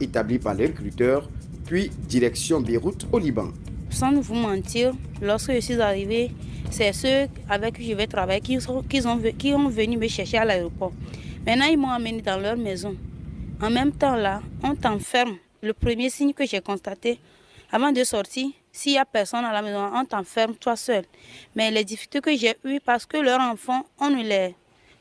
établi par les recruteurs, puis direction Beyrouth au Liban. Sans vous mentir, lorsque je suis arrivée, c'est ceux avec qui je vais travailler qui ont venu me chercher à l'aéroport. Maintenant, ils m'ont amené dans leur maison. En même temps, là, on t'enferme. Le premier signe que j'ai constaté, avant de sortir, s'il n'y a personne à la maison, on t'enferme toi seul. Mais les difficultés que j'ai eues, parce que leurs enfants, on ne les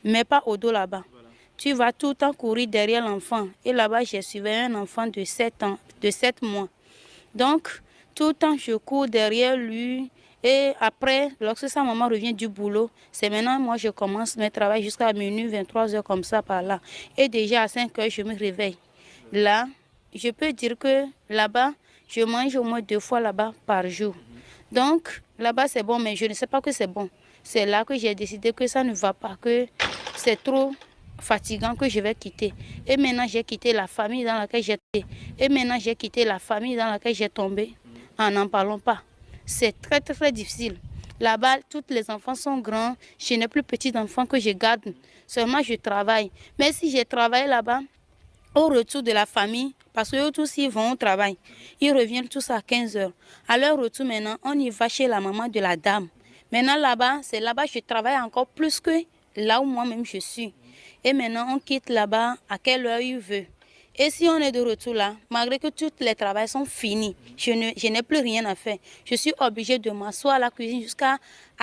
met pas au dos là-bas. Voilà. Tu vas tout le temps courir derrière l'enfant. Et là-bas, j'ai suivi un enfant de 7 ans, de 7 mois. Donc, tout le temps, je cours derrière lui. Et après, lorsque sa maman revient du boulot, c'est maintenant moi je commence mes travaux jusqu'à minuit, 23 heures comme ça par là. Et déjà à 5 heures, je me réveille. Là, je peux dire que là-bas, je mange au moins 2 fois là-bas par jour. Donc, là-bas c'est bon, mais je ne sais pas que c'est bon. C'est là que j'ai décidé que ça ne va pas, que c'est trop fatigant, que je vais quitter. Et maintenant, j'ai quitté la famille dans laquelle j'ai tombé. Et maintenant, j'ai quitté la famille dans laquelle j'ai tombé. En n'en parlons pas. C'est très, très, très difficile. Là-bas, tous les enfants sont grands. Je n'ai plus petits enfants que je garde. Seulement, je travaille. Mais si j'ai travaillé là-bas, au retour de la famille, parce qu'eux tous ils vont au travail, ils reviennent tous à 15 heures. À leur retour maintenant, on y va chez la maman de la dame. Maintenant là-bas, c'est là-bas que je travaille encore plus que là où moi-même je suis. Et maintenant, on quitte là-bas à quelle heure il veut. Et si on est de retour là, malgré que tous les travaux sont finis, je n'ai plus rien à faire. Je suis obligée de m'asseoir à la cuisine jusqu'à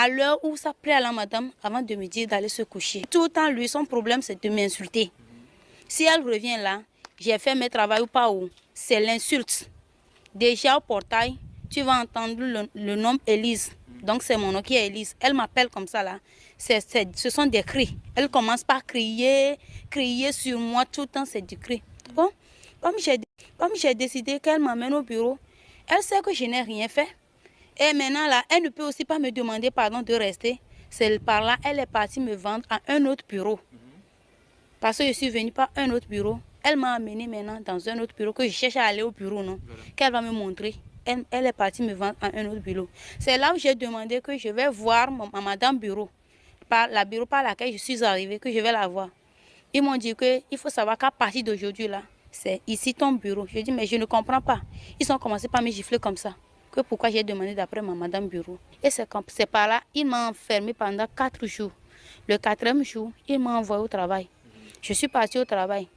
l'heure où ça plaît à la madame avant de me dire d'aller se coucher. Tout le temps, lui, son problème, c'est de m'insulter. Si elle revient là, j'ai fait mes travaux ou pas où, c'est l'insulte. Déjà au portail, tu vas entendre le nom Élise. Donc c'est mon nom qui est Élise. Elle m'appelle comme ça là. Ce sont des cris. Elle commence par crier sur moi tout le temps, c'est du cri. Bon, comme j'ai décidé qu'elle m'amène au bureau, elle sait que je n'ai rien fait. Et maintenant là, elle ne peut aussi pas me demander pardon de rester. C'est par là, elle est partie me vendre à un autre bureau. Parce que je suis venue par un autre bureau. Elle m'a amenée maintenant dans un autre bureau, que je cherche à aller au bureau, non? Voilà. Qu'elle va me montrer. Elle est partie me vendre à un autre bureau. C'est là où j'ai demandé que je vais voir ma madame bureau, la bureau par laquelle je suis arrivée, que je vais la voir. Ils m'ont dit qu'il faut savoir qu'à partir d'aujourd'hui, là, c'est ici ton bureau. Je dis, mais je ne comprends pas. Ils ont commencé par me gifler comme ça. Que pourquoi j'ai demandé d'après ma madame bureau. Et c'est par là, il m'a enfermée pendant 4 jours. Le 4e jour, il m'a envoyé au travail. Je suis partie au travail.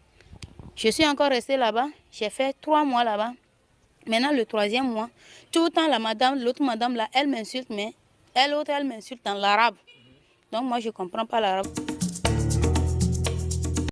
Je suis encore restée là-bas. J'ai fait 3 mois là-bas. Maintenant, le 3e mois, tout le temps, l'autre madame là, elle m'insulte, mais elle m'insulte dans l'arabe. Donc moi, je ne comprends pas l'arabe.